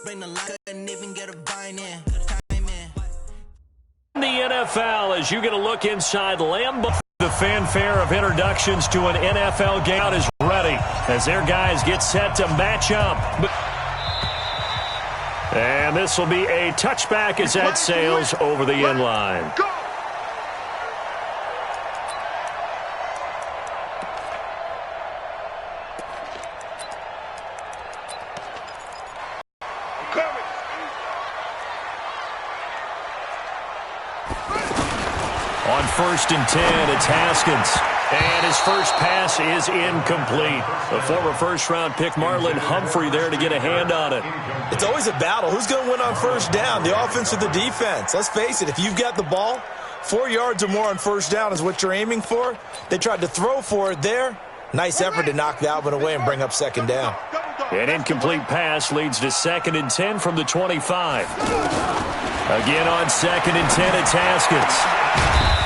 Bring the line, couldn't even get a vine in. The NFL, as you get a look inside Lambeau. The fanfare of introductions to an NFL game is ready as their guys get set to match up. And this will be a touchback as that sails over the end line. On 1st and 10, it's Haskins. And his first pass is incomplete. The former first-round pick Marlon Humphrey there to get a hand on it. It's always a battle. Who's going to win on first down, the offense or the defense? Let's face it, if you've got the ball, 4 yards or more on first down is what you're aiming for. They tried to throw for it there. Nice effort to knock that one away and bring up second down. An incomplete pass leads to 2nd and 10 from the 25. Again on 2nd and 10, it's Haskins.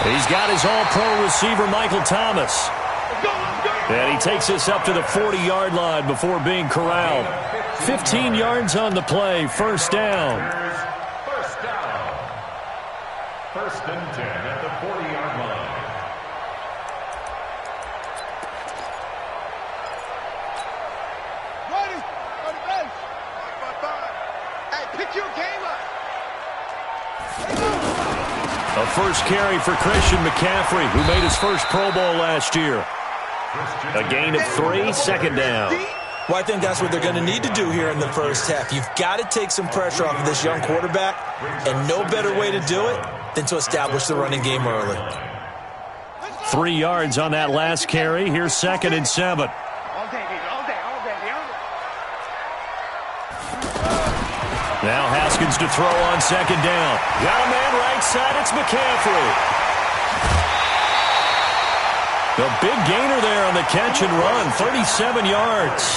He's got his all-pro receiver, Michael Thomas. And he takes us up to the 40-yard line before being corralled. 15 yards on the play, first down. First and 10 at the 40-yard line. Hey, pick your game up. A first carry for Christian McCaffrey, who made his first Pro Bowl last year. A gain of 3, second down. Well, I think that's what they're going to need to do here in the first half. You've got to take some pressure off of this young quarterback, and no better way to do it than to establish the running game early. 3 yards on that last carry. Here's 2nd and 7. Now Haskins to throw on 2nd down. Got a man right side. It's McCaffrey. The big gainer there on the catch and run. 37 yards.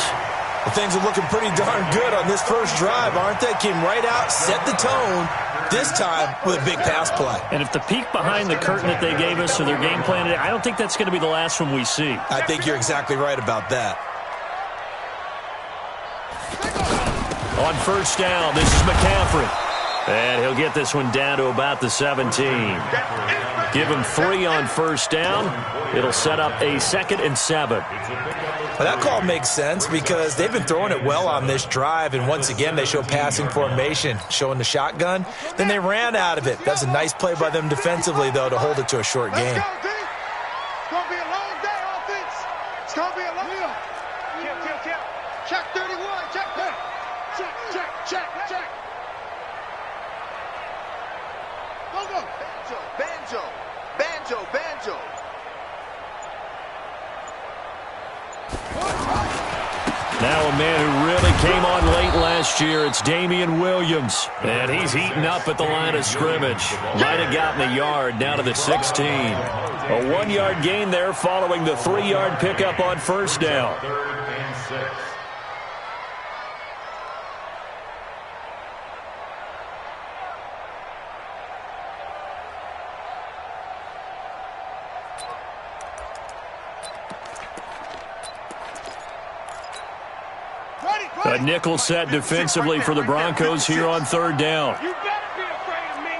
Well, things are looking pretty darn good on this first drive, aren't they? Came right out, set the tone, this time with a big pass play. And if the peek behind the curtain that they gave us or their game plan, I don't think that's going to be the last one we see. I think you're exactly right about that. On first down, this is McCaffrey. And he'll get this one down to about the 17. Give him 3 on first down. It'll set up a 2nd and 7. Well, that call makes sense because they've been throwing it well on this drive, and once again they show passing formation, showing the shotgun. Then they ran out of it. That's a nice play by them defensively, though, to hold it to a short game. It's going to be a long day, offense. It's going to be a long day. Kill. Check 31. Check that. Check. Go. Banjo. Now a man who really came on late last year, it's Damian Williams. And he's heating up at the line of scrimmage. Might have gotten a yard down to the 16. A 1-yard gain there following the 3-yard pickup on first down. 3rd and 6. A nickel set defensively for the Broncos here on 3rd down. You better be afraid of me.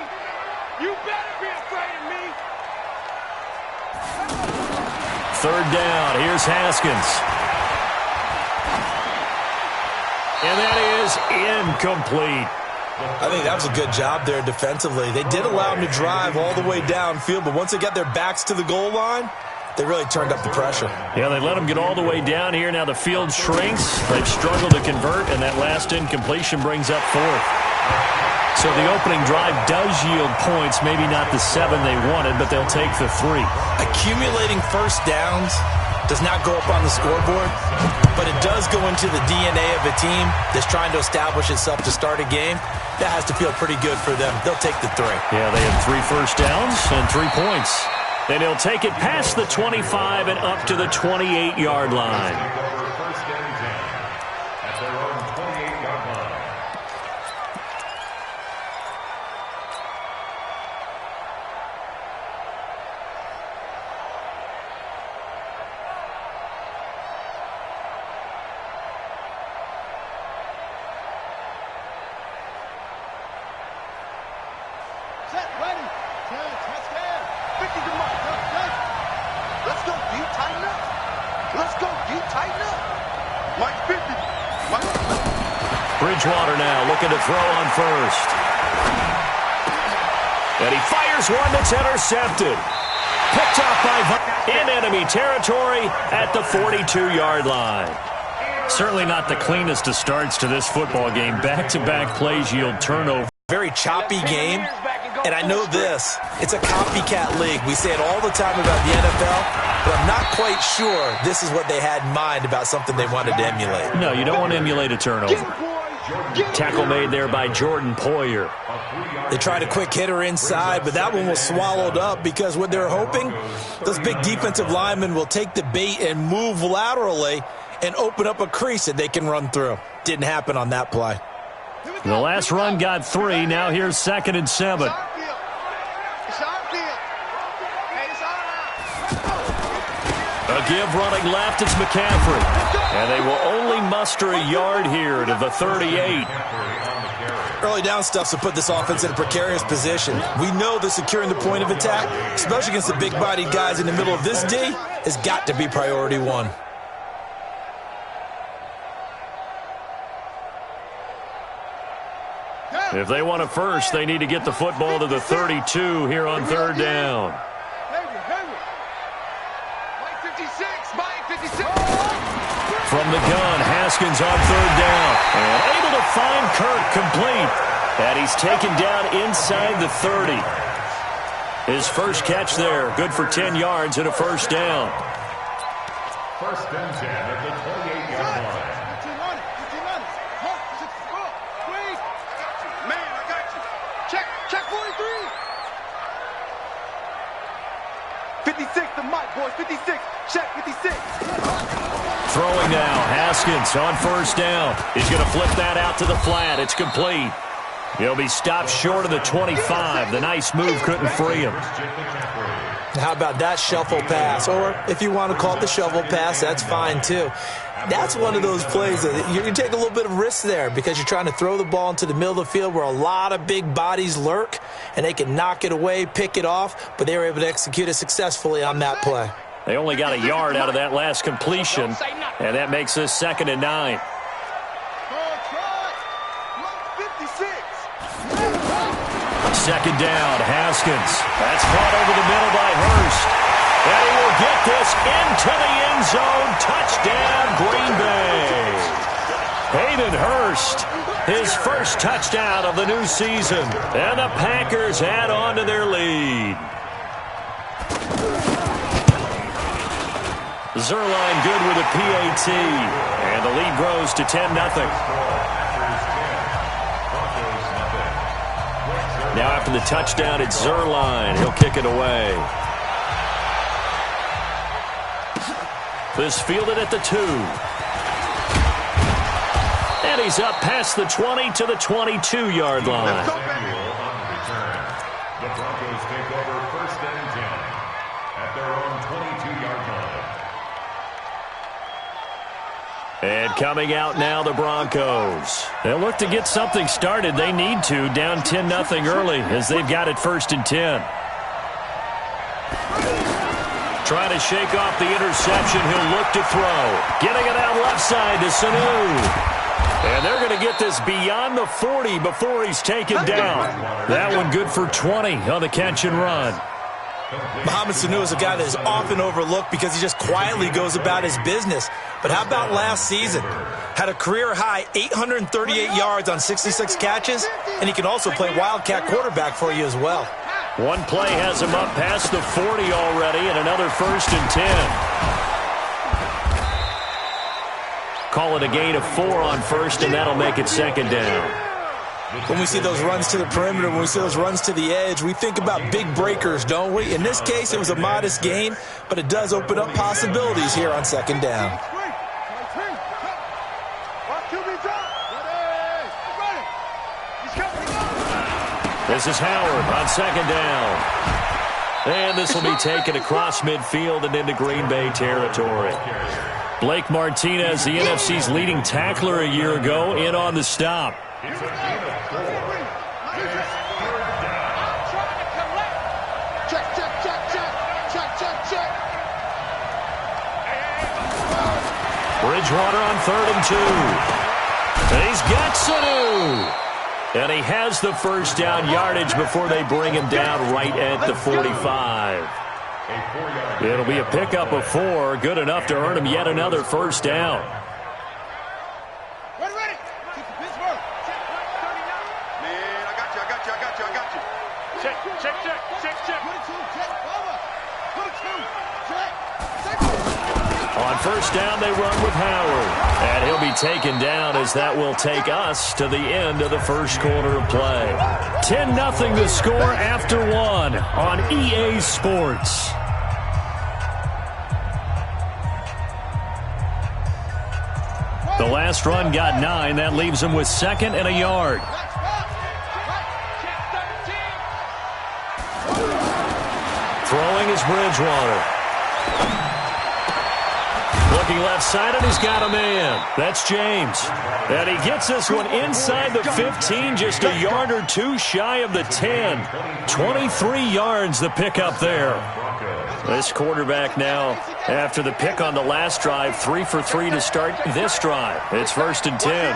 3rd down. Here's Haskins. And that is incomplete. I think that was a good job there defensively. They did allow him to drive all the way downfield, but once they got their backs to the goal line, they really turned up the pressure. Yeah, they let them get all the way down here. Now the field shrinks. They've struggled to convert, and that last incompletion brings up 4th. So the opening drive does yield points, maybe not the 7 they wanted, but they'll take the 3. Accumulating first downs does not go up on the scoreboard, but it does go into the DNA of a team that's trying to establish itself to start a game. That has to feel pretty good for them. They'll take the 3. Yeah, they had 3 first downs and 3 points. And he'll take it past the 25 and up to the 28-yard line. First and 10 at their own 28-yard line. Set, ready. 10, touchdown. 50 to Mike. Let's go, D. Tighten up. Let's go, D. Tighten up. Mike 50. Mike. Bridgewater now looking to throw on first. And he fires one that's intercepted. Picked off by in enemy territory at the 42-yard line. Certainly not the cleanest of starts to this football game. Back-to-back plays yield turnover. Very choppy game, and I know this. It's a copycat league. We say it all the time about the NFL, but I'm not quite sure this is what they had in mind about something they wanted to emulate. No, you don't want to emulate a turnover. Tackle made there by Jordan Poyer. They tried a quick hitter inside, but that one was swallowed up because what they're hoping, those big defensive linemen will take the bait and move laterally and open up a crease that they can run through. Didn't happen on that play. The last run got 3. Now here's 2nd and 7. A give running left, it's McCaffrey. And they will only muster a yard here to the 38. Early down stuff to put this offense in a precarious position. We know that securing the point of attack, especially against the big-bodied guys in the middle of this D, has got to be priority one. If they want a first, they need to get the football to the 32 here on 3rd down. From the gun, Haskins on 3rd down. And able to find Kirk complete. And he's taken down inside the 30. His first catch there, good for 10 yards and a first down. 1st and 10 at the 28-yard line. Check 43. 56 to Mike, boys. 56. Check 56. Throwing now, Haskins on 1st down. He's going to flip that out to the flat. It's complete. He'll be stopped short of the 25. The nice move couldn't free him. How about that shuffle pass? Or if you want to call it the shovel pass, that's fine too. That's one of those plays that you're going to take a little bit of risk there because you're trying to throw the ball into the middle of the field where a lot of big bodies lurk, and they can knock it away, pick it off, but they were able to execute it successfully on that play. They only got a yard out of that last completion, and that makes this 2nd and 9. Second down, Haskins. That's caught over the middle by Hurst. And he will get this into the end zone. Touchdown, Green Bay. Hayden Hurst, his first touchdown of the new season. And the Packers add on to their lead. Zerline good with a PAT. And the lead grows to 10-0. Now after the touchdown, it's Zerline. He'll kick it away. This fielded at the 2. And he's up past the 20 to the 22-yard line. The Broncos take over 1st and 10 at their own 22-yard line. And coming out now, the Broncos. They'll look to get something started. They need to, down 10-0 early as they've got it 1st and 10. Trying to shake off the interception. He'll look to throw. Getting it out left side to Sanu. And they're going to get this beyond the 40 before he's taken down. That one good for 20 on the catch and run. Mohamed Sanu is a guy that is often overlooked because he just quietly goes about his business. But how about last season? Had a career-high 838 yards on 66 catches, and he can also play Wildcat quarterback for you as well. One play has him up past the 40 already, and another 1st and 10. Call it a gain of 4 on 1st, and that'll make it 2nd down. When we see those runs to the perimeter, when we see those runs to the edge, we think about big breakers, don't we? In this case, it was a modest gain, but it does open up possibilities here on 2nd down. This is Howard on 2nd down. And this will be taken across midfield and into Green Bay territory. Blake Martinez, the NFC's leading tackler a year ago, in on the stop. Bridgewater on 3rd and 2. He's got Sanu. And he has the first down yardage before they bring him down right at the 45. It'll be a pickup of 4, good enough to earn him yet another first down. Ready. Pittsburgh. Man, I got you. Check. Put it 2, check. Over. Put it 2, check. On first down, they run with Howard. And he'll be taken down as that will take us to the end of the first quarter of play. 10-0 the score after 1 on EA Sports. The last run got 9. That leaves him with 2nd and a yard. Throwing is Bridgewater. Looking left-sided, he's got a man. That's James. And he gets this one inside the 15, just a yard or 2 shy of the 10. 23 yards the pickup there. This quarterback now, after the pick on the last drive, 3 for 3 to start this drive. It's 1st and 10.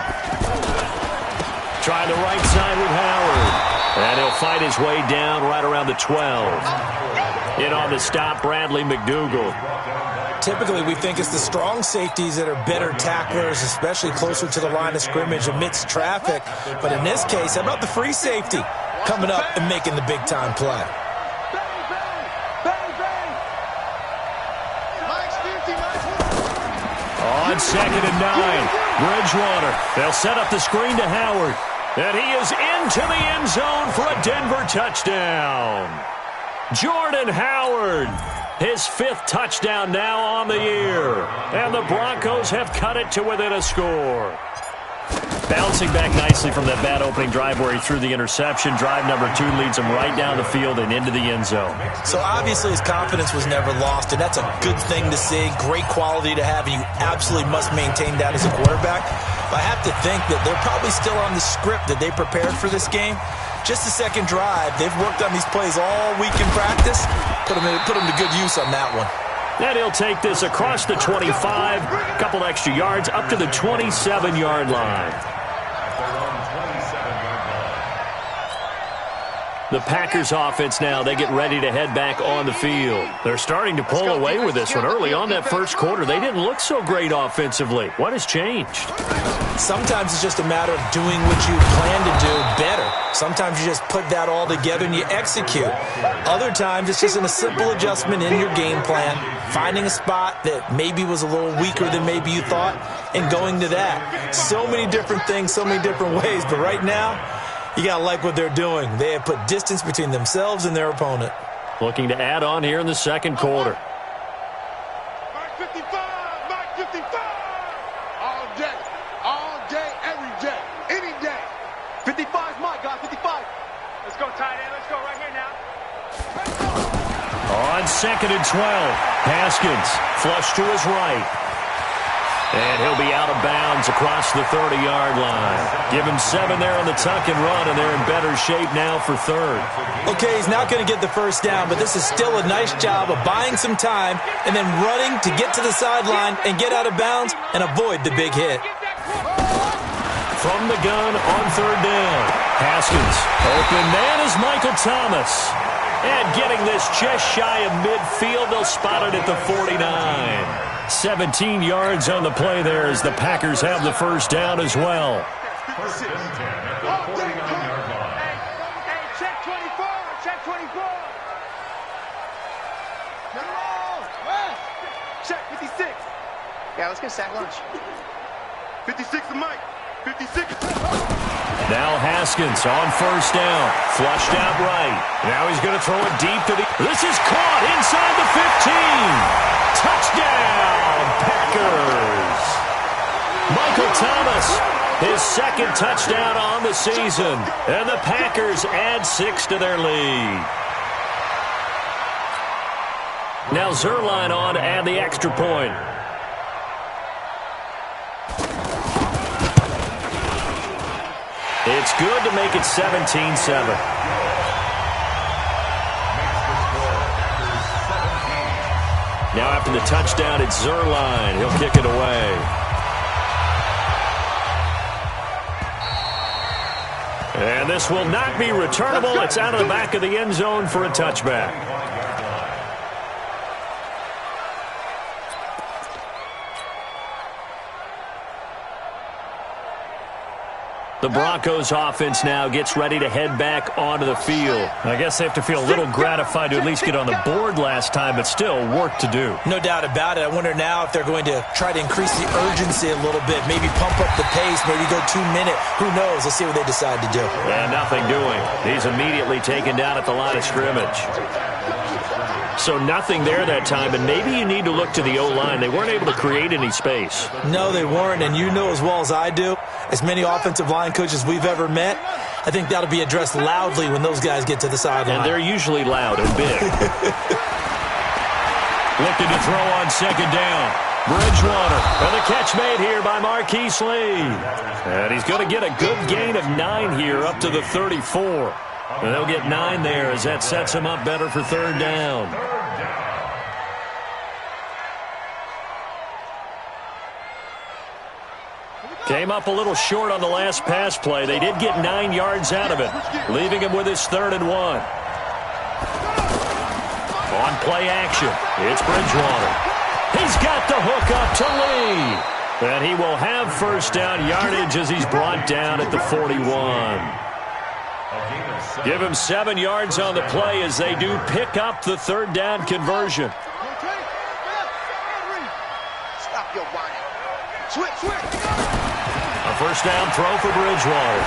Trying the right side with Howard. And he'll fight his way down right around the 12. In on the stop, Bradley McDougal. Typically, we think it's the strong safeties that are better tacklers, especially closer to the line of scrimmage amidst traffic. But in this case, how about the free safety coming up and making the big-time play? On 2nd and 9, Bridgewater. They'll set up the screen to Howard. And he is into the end zone for a Denver touchdown. Jordan Howard. His 5th touchdown now on the year. And the Broncos have cut it to within a score. Bouncing back nicely from that bad opening drive where he threw the interception. Drive number 2 leads him right down the field and into the end zone. So obviously his confidence was never lost, and that's a good thing to see. Great quality to have, and you absolutely must maintain that as a quarterback. But I have to think that they're probably still on the script that they prepared for this game. Just the second drive. They've worked on these plays all week in practice. Put them to good use on that one. And he'll take this across the 25, a couple extra yards, up to the 27-yard line. The Packers offense now, they get ready to head back on the field. They're starting to pull away with this one. Early on that first quarter, they didn't look so great offensively. What has changed? Sometimes it's just a matter of doing what you plan to do better. Sometimes you just put that all together and you execute. Other times it's just a simple adjustment in your game plan, finding a spot that maybe was a little weaker than maybe you thought, and going to that. So many different things, so many different ways, but right now, you got to like what they're doing. They have put distance between themselves and their opponent. Looking to add on here in the second quarter. Mark 55, Mark 55. All day, every day, any day. 55 is my guy, 55. Let's go, tight end. Let's go right here now. On 2nd and 12, Haskins flush to his right. And he'll be out of bounds across the 30-yard line. Give him 7 there on the tuck and run, and they're in better shape now for 3rd. Okay, he's not going to get the first down, but this is still a nice job of buying some time and then running to get to the sideline and get out of bounds and avoid the big hit. From the gun on 3rd down, Haskins. Open man is Michael Thomas. And getting this just shy of midfield, they'll spot it at the 49. 17 yards on the play there as the Packers have the first down as well. First and 10 at the 49-yard line. Hey, check 24, check 24. Check 56. Yeah, let's get sack lunch. 56 to Mike. 56. Now Haskins on first down. Flushed out right. Now he's going to throw it deep to the... This is caught inside the 15. Touchdown, Packers. Michael Thomas, his 2nd touchdown on the season. And the Packers add 6 to their lead. Now Zerline on to add the extra point. It's good to make it 17-7. Now after the touchdown, it's Zerline. He'll kick it away. And this will not be returnable. It's out of the back of the end zone for a touchback. The Broncos offense now gets ready to head back onto the field. I guess they have to feel a little gratified to at least get on the board last time, but still work to do. No doubt about it. I wonder now if they're going to try to increase the urgency a little bit, maybe pump up the pace, maybe go 2 minute. Who knows? Let's see what they decide to do. And nothing doing. He's immediately taken down at the line of scrimmage. So nothing there that time, and maybe you need to look to the O-line. They weren't able to create any space. No, they weren't, and you know as well as I do, as many offensive line coaches we've ever met, I think that'll be addressed loudly when those guys get to the sideline. And they're usually loud and big. Looking to throw on second down. Bridgewater, and the catch made here by Marquise Lee. And he's going to get a good gain of 9 here up to the 34. And they'll get 9 there as that sets him up better for third down. Came up a little short on the last pass play. They did get 9 yards out of it, leaving him with his 3rd and 1. On play action, it's Bridgewater. He's got the hook up to Lee. And he will have first down yardage as he's brought down at the 41. Give him 7 yards on the play as they do pick up the third down conversion. Stop your whining. Switch. A first down throw for Bridgewater.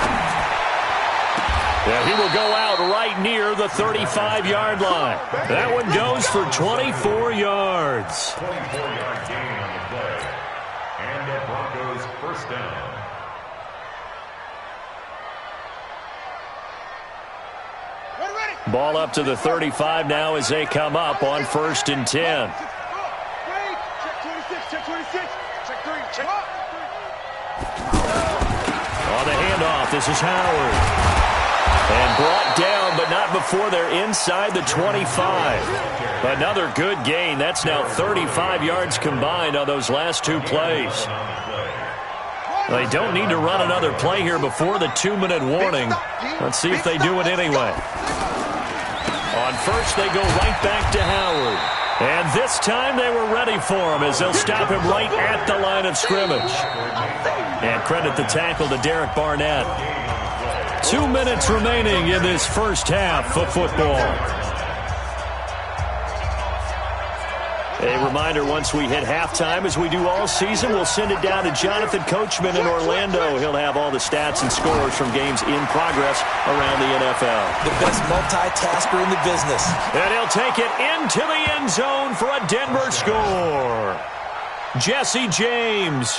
Yeah, he will go out right near the 35-yard line. That one goes for 24 yards. 24-yard gain on the play. And the Broncos first down. Ball up to the 35 now as they come up on 1st and 10. Check 26, check 26, check 3, check. On the handoff, this is Howard. And brought down, but not before they're inside the 25. Another good gain. That's now 35 yards combined on those last 2 plays. They don't need to run another play here before the 2-minute warning. Let's see if they do it anyway. On first, they go right back to Howard. And this time they were ready for him as they'll stop him right at the line of scrimmage. And credit the tackle to Derek Barnett. 2 minutes remaining in this first half of football. A reminder, once we hit halftime, as we do all season, we'll send it down to Jonathan Coachman in Orlando. He'll have all the stats and scores from games in progress around the NFL. The best multitasker in the business. And he'll take it into the end zone for a Denver score. Jesse James,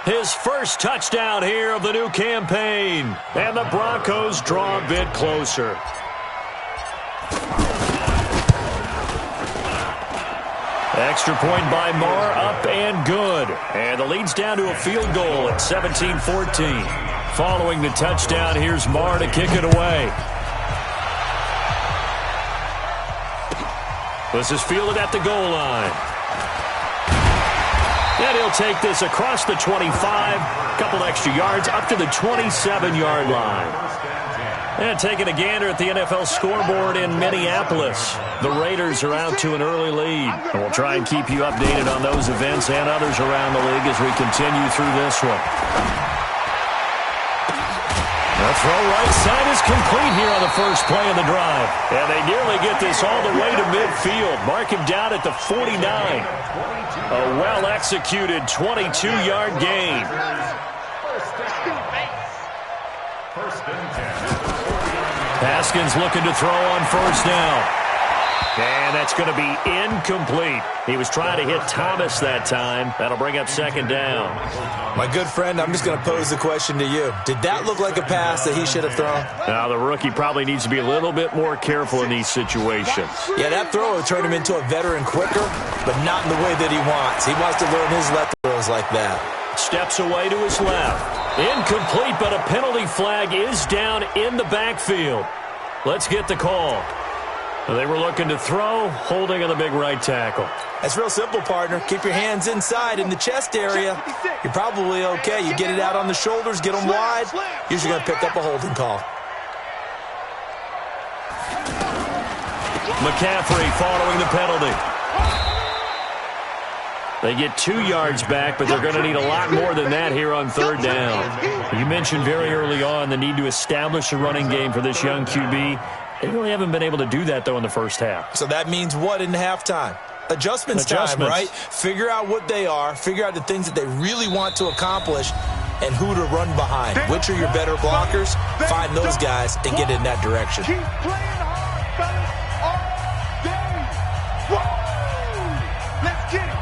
his first touchdown here of the new campaign. And the Broncos draw a bit closer. Extra point by Marr, up and good. And the lead's down to a field goal at 17-14. Following the touchdown, here's Marr to kick it away. This is fielded at the goal line. And he'll take this across the 25, a couple extra yards, up to the 27-yard line. And taking a gander at the NFL scoreboard in Minneapolis. The Raiders are out to an early lead. And we'll try and keep you updated on those events and others around the league as we continue through this one. The throw right side is complete here on the first play of the drive. And they nearly get this all the way to midfield. Mark him down at the 49. A well-executed 22-yard gain. Haskins looking to throw on first down. And that's going to be incomplete. He was trying to hit Thomas that time. That'll bring up second down. My good friend, I'm just going to pose the question to you. Did that look like a pass that he should have thrown? Now, the rookie probably needs to be a little bit more careful in these situations. Yeah, that throw will turn him into a veteran quicker, but not in the way that he wants. He wants to learn his left throws like that. Steps away to his left. Incomplete, but a penalty flag is down in the backfield. Let's get the call. They were looking to throw, holding on the big right tackle. That's real simple, partner. Keep your hands inside in the chest area. You're probably okay. You get it out on the shoulders, get them wide. Usually going to pick up a holding call. McCaffrey following the penalty. They get 2 yards back, but they're going to need a lot more than that here on third down. You mentioned very early on the need to establish a running game for this young QB. They really haven't been able to do that, though, in the first half. So that means what in halftime? Adjustments time, right? Figure out what they are, figure out the things that they really want to accomplish, and who to run behind. Which are your better blockers? Find those guys and get in that direction. Keep playing hard, fellas, all day. Woo! Let's get it.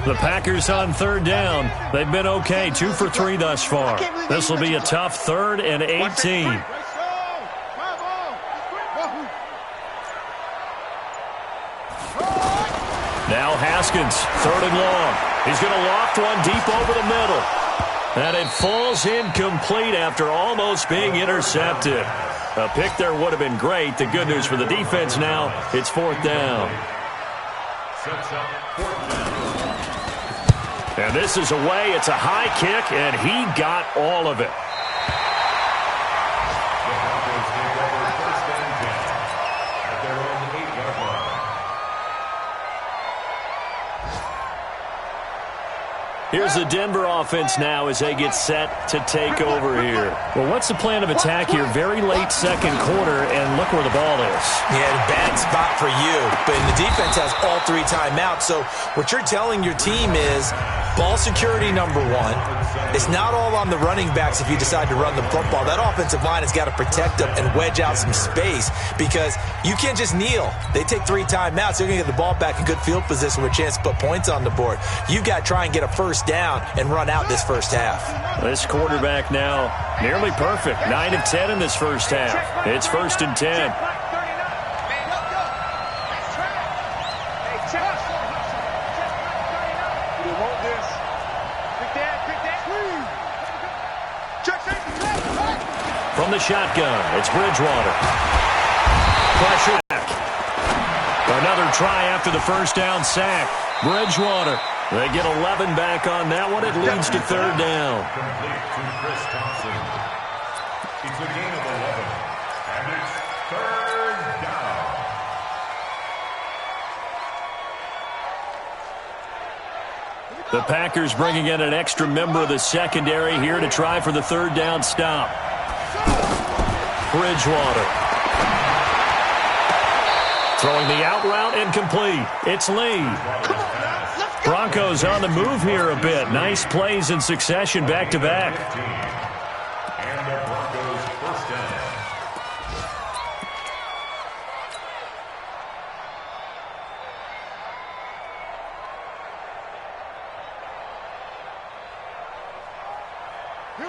The Packers on third down. They've been okay, 2 for 3 thus far. This will be a tough 3rd and 18. Now Haskins, 3rd and long. He's going to loft one deep over the middle. And it falls incomplete after almost being intercepted. A pick there would have been great. The good news for the defense now, it's 4th down. Sets up 4th down. And this is away. It's a high kick, and he got all of it. The Broncos take over 1st and 10 at their own 8-yard line. Here's the Denver offense now as they get set to take over here. Well, what's the plan of attack here? Very late second quarter, and look where the ball is. Yeah, bad spot for you. But the defense has all 3 timeouts. So what you're telling your team is ball security, number 1. It's not all on the running backs if you decide to run the football. That offensive line has got to protect them and wedge out some space because you can't just kneel. They take 3 timeouts. They're going to get the ball back in good field position with a chance to put points on the board. You got to try and get a first down and run out this first half. This quarterback now nearly perfect. 9 of 10 in this first half. It's 1st and 10. From the shotgun, it's Bridgewater. Pressure back. Another try after the first down sack. Bridgewater. They get 11 back on that one. It leads to 3rd down. Complete to Chris Thompson. It's a gain of 11, and it's 3rd down. The Packers bringing in an extra member of the secondary here to try for the 3rd down stop. Bridgewater. Throwing the out route incomplete. It's Lee. Broncos on the move here a bit. Nice plays in succession back-to-back. And the Broncos 1st down.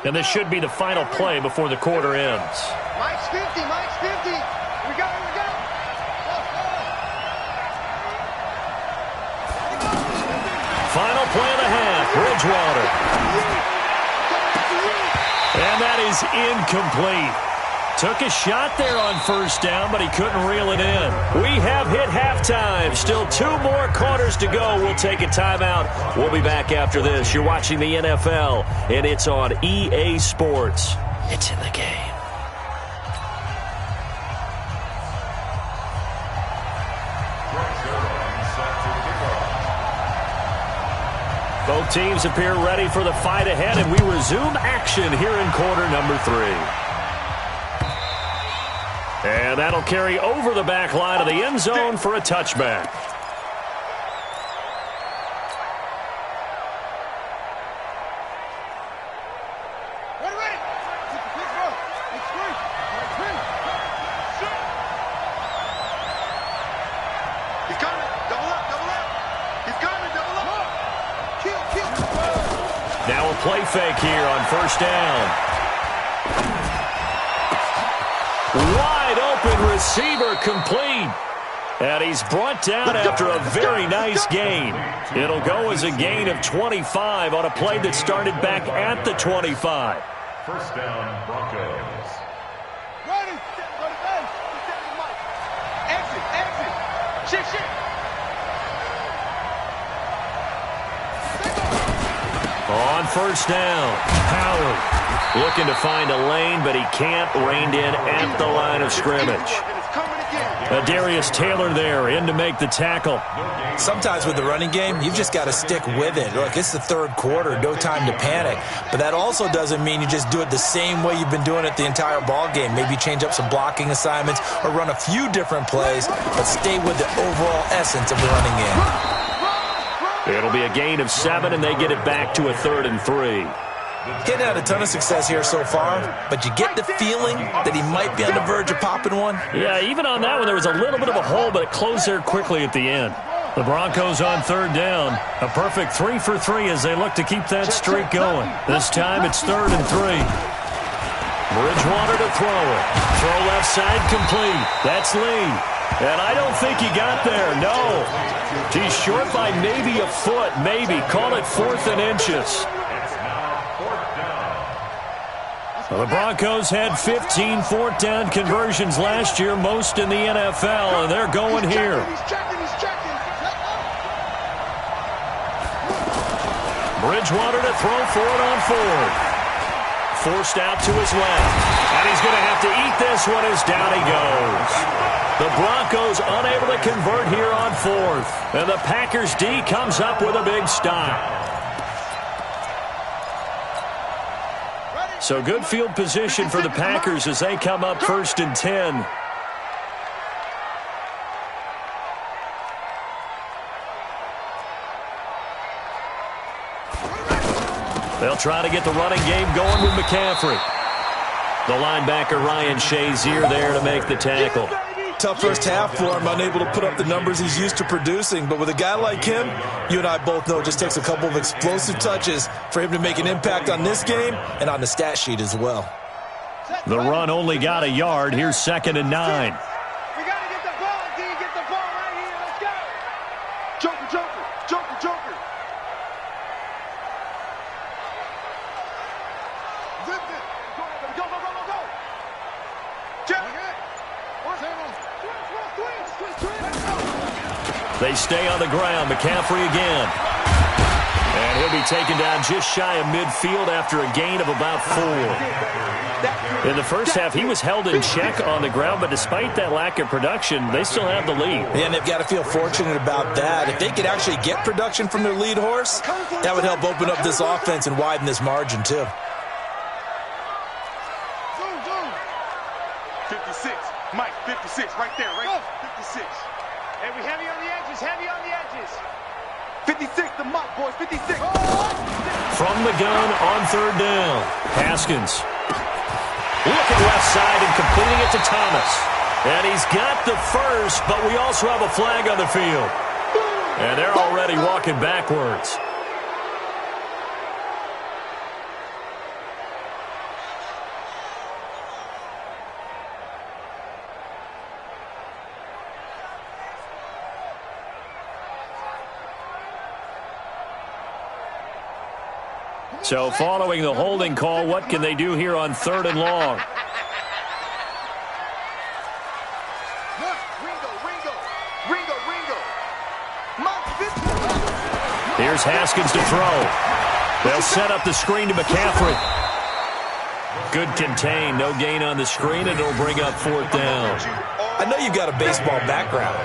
And this should be the final play before the quarter ends. Mike's 50, Mike's 50. We got it, we got it. Final play of the half, Bridgewater. And that is incomplete. Took a shot there on first down, but he couldn't reel it in. We have hit halftime. Still 2 more quarters to go. We'll take a timeout. We'll be back after this. You're watching the NFL, and it's on EA Sports. It's in the game. Both teams appear ready for the fight ahead, and we resume action here in quarter number 3. And that'll carry over the back line of the end zone for a touchback. He's coming. Double up, double up. He's coming, double up. Kill, kill. Now a play fake here on first down. Wide open receiver complete. And he's brought down after a very nice gain. It'll go as a gain of 25 on a play that started back at the 25. First down, Broncos. Ready. Go to base. Exit. Shit. On first down, Howard looking to find a lane, but he can't. Reined in at the line of scrimmage. Darius Taylor there in to make the tackle. Sometimes with the running game, you've just got to stick with it. Look, it's the third quarter, no time to panic. But that also doesn't mean you just do it the same way you've been doing it the entire ball game. Maybe change up some blocking assignments or run a few different plays, but stay with the overall essence of the running game. It'll be a gain of 7, and they get it back to a 3rd and 3. Getting had a ton of success here so far, but you get the feeling that he might be on the verge of popping one. Yeah, even on that one, there was a little bit of a hole, but it closed there quickly at the end. The Broncos on 3rd down. A perfect 3 for 3 as they look to keep that streak going. This time it's 3rd and 3. Bridgewater to throw it. Throw left side complete. That's Lee. And I don't think he got there, no. He's short by maybe a foot, maybe. Call it 4th and inches. Well, the Broncos had 15 4th down conversions last year, most in the NFL, and they're going here. Bridgewater to throw for it on 4th. Forced out to his left. And he's going to have to eat this one as down he goes. The Broncos unable to convert here on 4th. And the Packers D comes up with a big stop. So good field position for the Packers as they come up 1st and 10. They'll try to get the running game going with McCaffrey. The linebacker Ryan Shazier there to make the tackle. Tough first half for him, unable to put up the numbers he's used to producing. But with a guy like him, you and I both know it just takes a couple of explosive touches for him to make an impact on this game and on the stat sheet as well. The run only got a yard. Here's 2nd and 9. We got to get the ball, D. Get the ball right here. Let's go. Joker. Zip it. Go. They stay on the ground. McCaffrey again. And he'll be taken down just shy of midfield after a gain of about 4. In the first half, he was held in check on the ground, but despite that lack of production, they still have the lead. Yeah, and they've got to feel fortunate about that. If they could actually get production from their lead horse, that would help open up this offense and widen this margin, too. 56. Mike, 56. Right there. 56. Hey, we heavy on the edges. 56, the muck, boys. 56. From the gun on 3rd down. Haskins. Looking left side and completing it to Thomas. And he's got the first, but we also have a flag on the field. And they're already walking backwards. So following the holding call, what can they do here on 3rd and long? Here's Haskins to throw. They'll set up the screen to McCaffrey. Good contain, no gain on the screen, and it'll bring up 4th down. I know you've got a baseball background,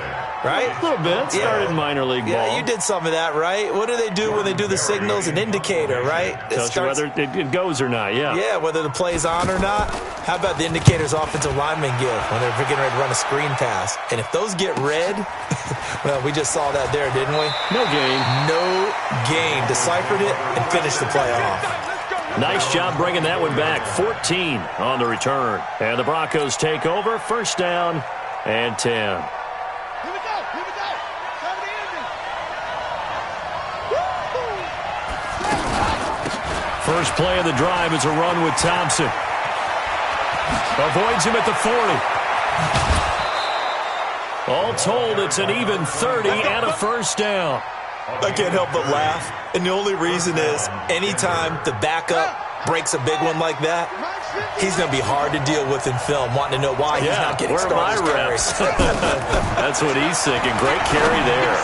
right? A little bit. Started minor league ball. Yeah, you did some of that, right? What do they do when they do the signals? An indicator, right? Tells you whether it goes or not, yeah. Yeah, whether the play's on or not. How about the indicators offensive linemen give when they're getting ready to run a screen pass? And if those get red, well, we just saw that there, didn't we? No gain. No gain. Deciphered it and finished the play off. Nice job bringing that one back. 14 on the return. And the Broncos take over. 1st down and 10. Here we go. Time to end it. First play of the drive is a run with Thompson. Avoids him at the 40. All told, it's an even 30 and a first down. I can't help but laugh, and the only reason is anytime the backup breaks a big one like that, he's going to be hard to deal with in film, wanting to know why he's not getting started carries. That's what he's thinking. Great carry there.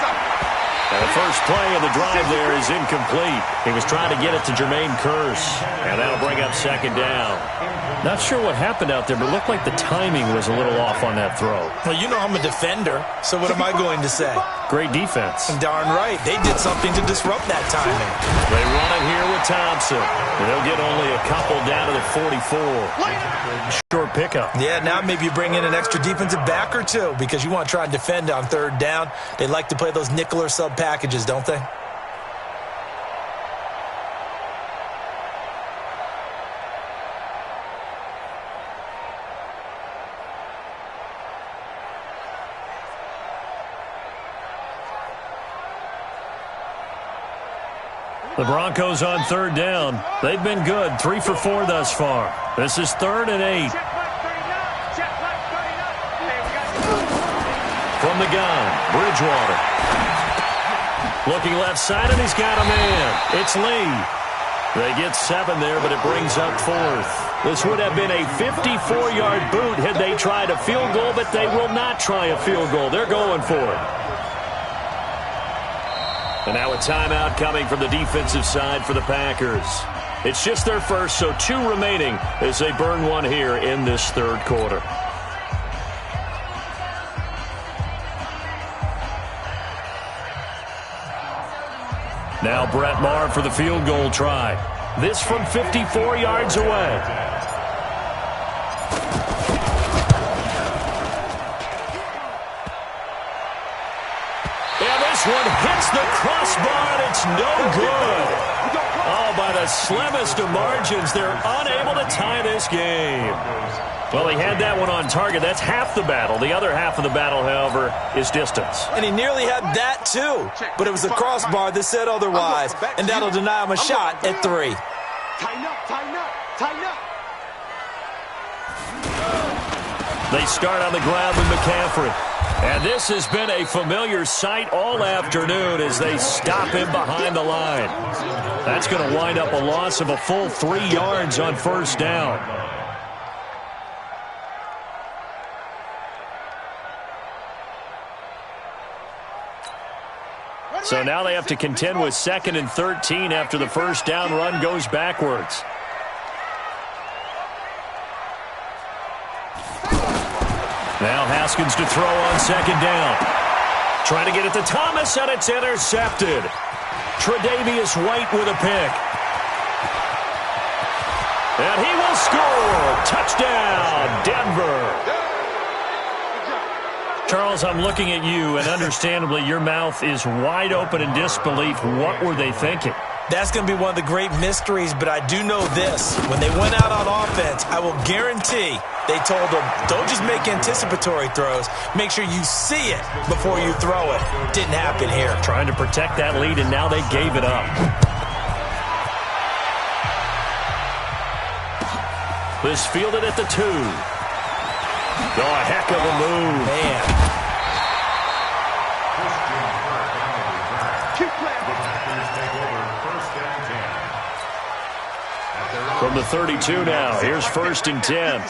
And the first play of the drive there is incomplete. He was trying to get it to Jermaine Kearse, and that'll bring up second down. Not sure what happened out there, but it looked like the timing was a little off on that throw. Well, you know I'm a defender, so what am I going to say? Great defense. Darn right. They did something to disrupt that timing. They run it here with Thompson. They'll get only a couple down to the 44. Short pickup. Yeah, now maybe you bring in an extra defensive back or two because you want to try and defend on third down. They like to play those nickel or sub packages, don't they? The Broncos on third down. They've been good, 3 for 4 thus far. This is 3rd and 8. From the gun, Bridgewater. Looking left side, and he's got a man. It's Lee. They get 7 there, but it brings up 4th. This would have been a 54-yard boot had they tried a field goal, but they will not try a field goal. They're going for it. And now a timeout coming from the defensive side for the Packers. It's just their first, so 2 remaining as they burn one here in this third quarter. Now Brett Maher for the field goal try. This from 54 yards away. One hits the crossbar, and it's no good. Oh, by the slimmest of margins, they're unable to tie this game. Well, he had that one on target. That's half the battle. The other half of the battle, however, is distance. And he nearly had that, too. But it was the crossbar that said otherwise, and that'll deny him a shot at 3. Tighten up, tighten up, tighten up. They start on the ground with McCaffrey. And this has been a familiar sight all afternoon as they stop him behind the line. That's going to wind up a loss of a full 3 yards on first down. So now they have to contend with 2nd and 13 after the first down run goes backwards. Now Haskins to throw on second down. Trying to get it to Thomas, and it's intercepted. Tre'Davious White with a pick. And he will score. Touchdown, Denver. Charles, I'm looking at you, and understandably your mouth is wide open in disbelief. What were they thinking? That's going to be one of the great mysteries, but I do know this. When they went out on offense, I will guarantee they told them, don't just make anticipatory throws. Make sure you see it before you throw it. Didn't happen here. Trying to protect that lead, and now they gave it up. This fielded at the 2. Oh, a heck of a move. Man. From the 32 now, here's 1st and 10.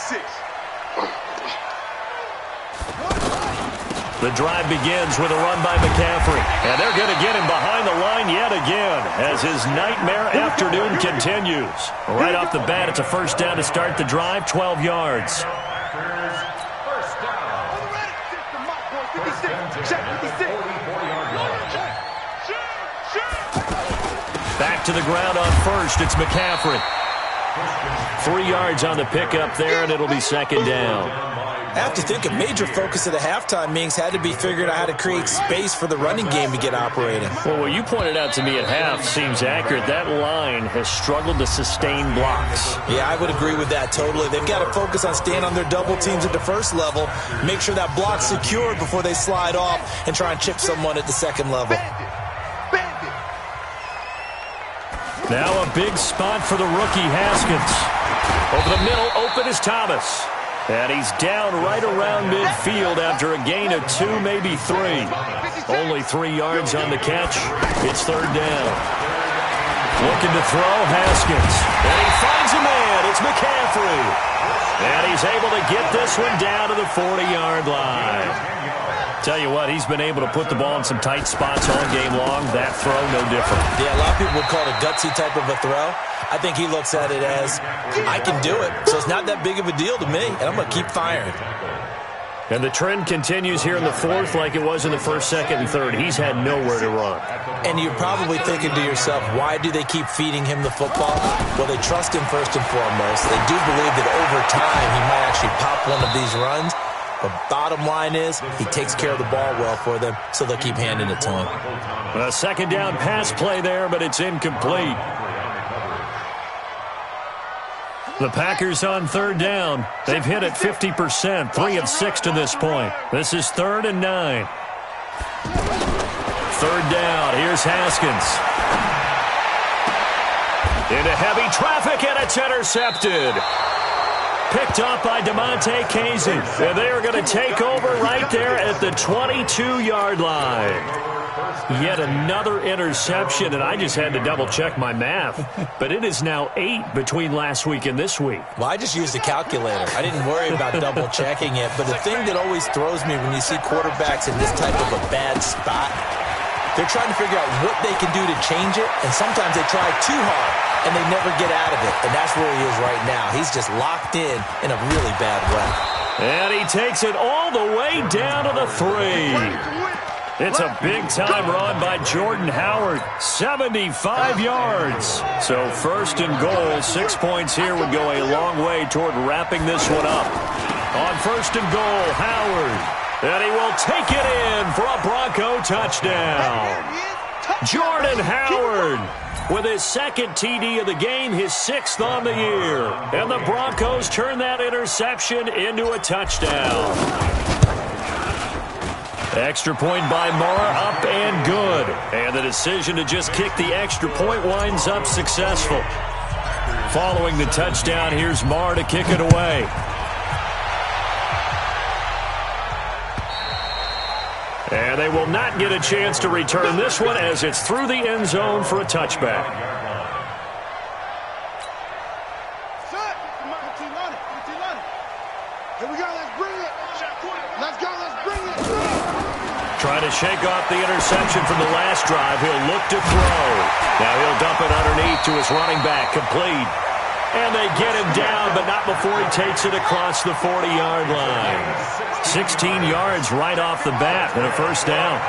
The drive begins with a run by McCaffrey. And they're going to get him behind the line yet again as his nightmare afternoon continues. Right off the bat, it's a first down to start the drive, 12 yards. Back to the ground on first, it's McCaffrey. 3 yards on the pickup there, and it'll be second down. I have to think a major focus of the halftime meetings had to be figuring out how to create space for the running game to get operating. Well, what you pointed out to me at half seems accurate. That line has struggled to sustain blocks. Yeah, I would agree with that totally. They've got to focus on staying on their double teams at the first level, make sure that block's secured before they slide off and try and chip someone at the second level. Now a big spot for the rookie Haskins. Over the middle, open is Thomas. And he's down right around midfield after a gain of 2, maybe 3. Only 3 yards on the catch. It's third down. Looking to throw, Haskins. And he finds a man. It's McCaffrey. And he's able to get this one down to the 40-yard line. Tell you what, he's been able to put the ball in some tight spots all game long. That throw, no different. Yeah, a lot of people would call it a gutsy type of a throw. I think he looks at it as, I can do it. So it's not that big of a deal to me, and I'm going to keep firing. And the trend continues here in the fourth like it was in the first, second, and third. He's had nowhere to run. And you're probably thinking to yourself, why do they keep feeding him the football? Well, they trust him first and foremost. They do believe that over time he might actually pop one of these runs. But bottom line is, he takes care of the ball well for them, so they'll keep handing it to him. A second down pass play there, but it's incomplete. The Packers on third down. They've hit it 50%, 3 of 6 to this point. This is 3rd and 9. Third down. Here's Haskins. Into heavy traffic, and it's intercepted. Picked up by DeMonte Casey. And they are going to take over right there at the 22-yard line. Yet another interception, and I just had to double-check my math. But it is now 8 between last week and this week. Well, I just used a calculator. I didn't worry about double-checking it. But the thing that always throws me when you see quarterbacks in this type of a bad spot, they're trying to figure out what they can do to change it, and sometimes they try too hard, and they never get out of it. And that's where he is right now. He's just locked in a really bad way. And he takes it all the way down to the 3. It's a big-time run by Jordan Howard, 75 yards. So first and goal, 6 points here would go a long way toward wrapping this one up. On first and goal, Howard. And he will take it in for a Bronco touchdown. Jordan Howard with his second TD of the game, his 6th on the year. And the Broncos turn that interception into a touchdown. Extra point by Marr, up and good. And the decision to just kick the extra point winds up successful. Following the touchdown, here's Marr to kick it away. And they will not get a chance to return this one as it's through the end zone for a touchback. Here we go, let's bring it. Let's go, let's bring it. Trying to shake off the interception from the last drive. He'll look to throw. Now he'll dump it underneath to his running back, complete. And they get him down, but not before he takes it across the 40-yard line. 16 yards right off the bat and a first down.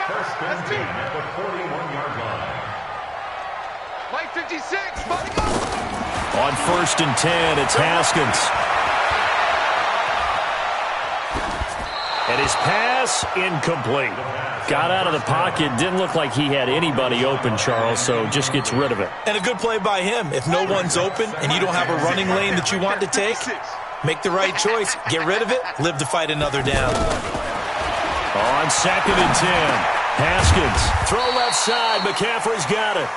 First and 10 at the 41-yard line. Like 56, buddy. On first and 10, it's Haskins. And his pass, incomplete. Got out of the pocket. Didn't look like he had anybody open, Charles, so just gets rid of it. And a good play by him. If no one's open and you don't have a running lane that you want to take, make the right choice. Get rid of it. Live to fight another down. On second and 10, Haskins. Throw left side. McCaffrey's got it.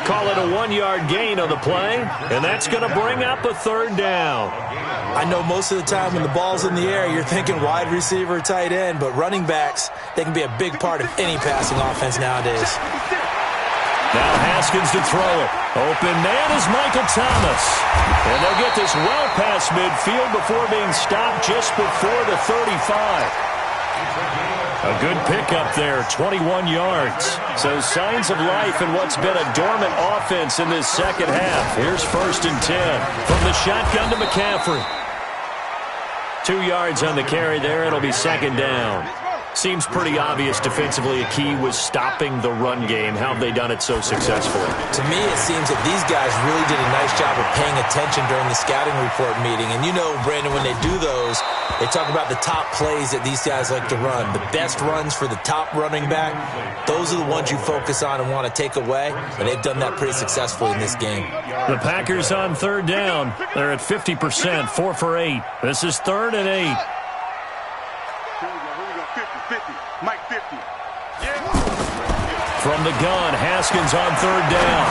Call it a 1-yard gain on the play, and that's going to bring up a third down. I know most of the time when the ball's in the air, you're thinking wide receiver, tight end, but running backs, they can be a big part of any passing offense nowadays. Now Haskins to throw it. Open man is Michael Thomas. And they'll get this well past midfield before being stopped just before the 35. A good pickup there, 21 yards. So signs of life in what's been a dormant offense in this second half. Here's first and 10 from the shotgun to McCaffrey. 2 yards on the carry there. It'll be second down. Seems pretty obvious defensively a key was stopping the run game. How have they done it so successfully? To me, it seems that these guys really did a nice job of paying attention during the scouting report meeting. And you know, Brandon, when they do those, they talk about the top plays that these guys like to run. The best runs for the top running back, those are the ones you focus on and want to take away. And they've done that pretty successfully in this game. The Packers on third down. They're at 50%, 4 for 8. This is 3rd and 8. Mike 50. From the gun, Haskins on third down.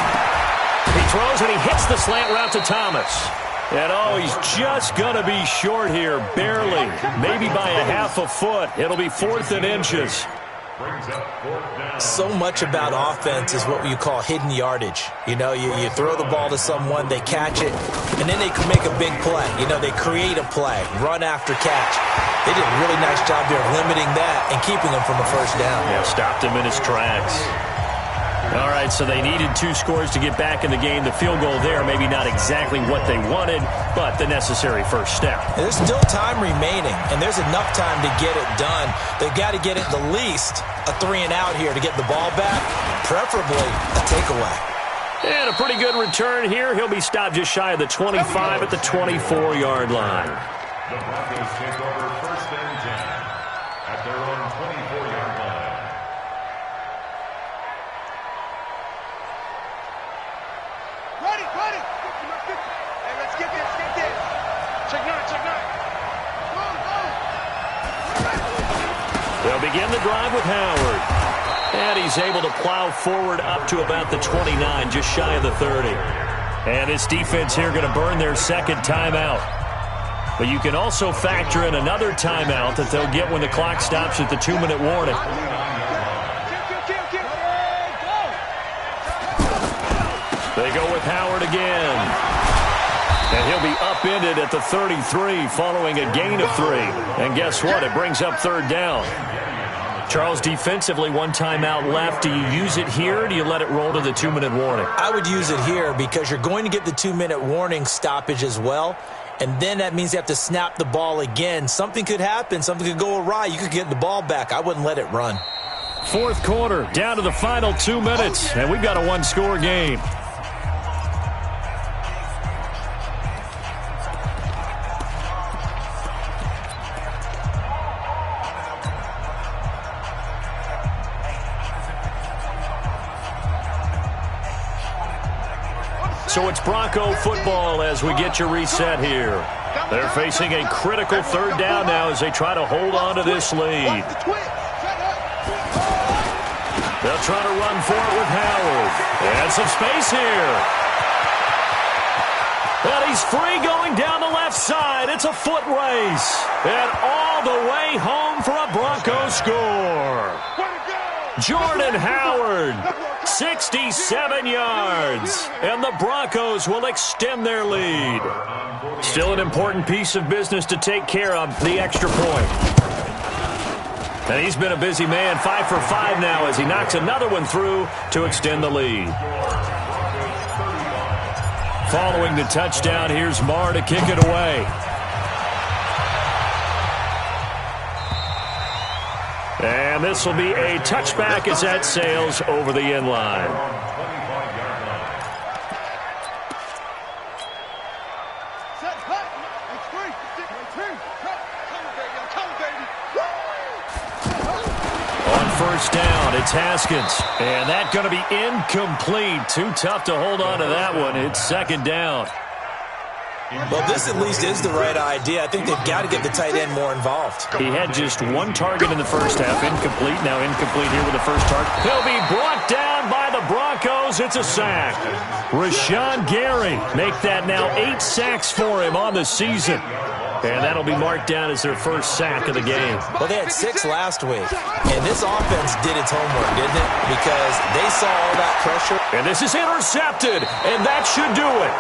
He throws and he hits the slant route to Thomas. And he's just going to be short here, barely, maybe by a half a foot. It'll be 4th and inches. So much about offense is what you call hidden yardage. You know, you throw the ball to someone, they catch it, and then they can make a big play. You know, they create a play, run after catch. They did a really nice job there of limiting that and keeping him from a first down. Yeah, stopped him in his tracks. All right, so they needed 2 scores to get back in the game. The field goal there, maybe not exactly what they wanted, but the necessary first step. There's still time remaining, and there's enough time to get it done. They've got to get it the least a 3-and-out here to get the ball back, preferably a takeaway. And a pretty good return here. He'll be stopped just shy of the 25 at the 24-yard line. The Broncos take over 1st and 10 at their own 24-yard line. Ready. Hey, let's get this. Check 9. Go. They'll begin the drive with Howard. And he's able to plow forward up to about the 29, just shy of the 30. And this defense here going to burn their second timeout. But you can also factor in another timeout that they'll get when the clock stops at the 2-minute warning. They go with Howard again. And he'll be upended at the 33 following a gain of 3. And guess what? It brings up 3rd down. Charles, defensively, 1 timeout left. Do you use it here, or do you let it roll to the 2-minute warning? I would use it here because you're going to get the 2-minute warning stoppage as well. And then that means you have to snap the ball again. Something could happen. Something could go awry. You could get the ball back. I wouldn't let it run. 4th quarter, down to the final 2 minutes. And we've got a 1-score game. So it's Bronco football as we get your reset here. They're facing a critical 3rd down now as they try to hold on to this lead. They'll try to run for it with Howard. And some space here. And he's free going down the left side. It's a foot race. And all the way home for a Bronco score. Jordan Howard, 67 yards, and the Broncos will extend their lead. Still an important piece of business to take care of, the extra point. And he's been a busy man, 5 for 5 now as he knocks another one through to extend the lead. Following the touchdown, here's Marr to kick it away. And this will be a touchback as that sails over the end line. On 1st down, it's Haskins. And that's going to be incomplete. Too tough to hold on to that one. It's 2nd down. Well, this at least is the right idea. I think they've got to get the tight end more involved. He had just 1 target in the first half. Incomplete. Now incomplete here with the first target. He'll be brought down by the Broncos. It's a sack. Rashawn Gary make that now 8 sacks for him on the season. And that'll be marked down as their first sack of the game. Well, they had 6 last week. And this offense did its homework, didn't it? Because they saw all that pressure. And this is intercepted. And that should do it.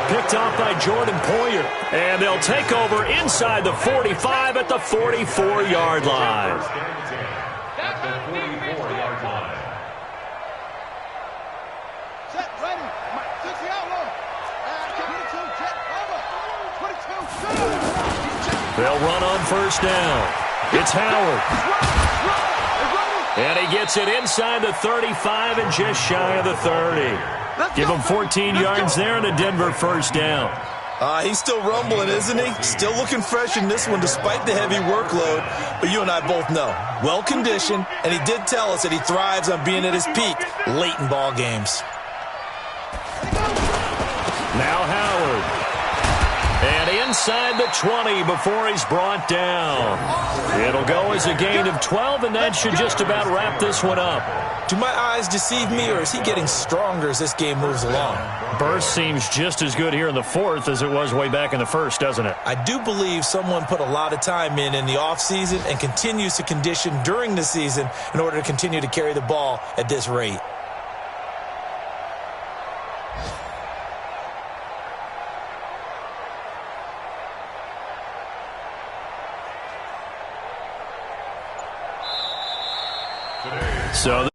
Picked off by Jordan Poyer. And they'll take over inside the 45 at the 44-yard line. Set, ready. They'll run on 1st down. It's Howard. And he gets it inside the 35 and just shy of the 30. Give him 14 yards there and a Denver 1st down. He's still rumbling, isn't he? Still looking fresh in this one despite the heavy workload. But you and I both know, well-conditioned, and he did tell us that he thrives on being at his peak late in ball games. Now Howard. And inside the 20 before he's brought down. It'll go as a gain of 12, and that should just about wrap this one up. Do my eyes deceive me, or is he getting stronger as this game moves along? Burst seems just as good here in the fourth as it was way back in the first, doesn't it? I do believe someone put a lot of time in the offseason and continues to condition during the season in order to continue to carry the ball at this rate. So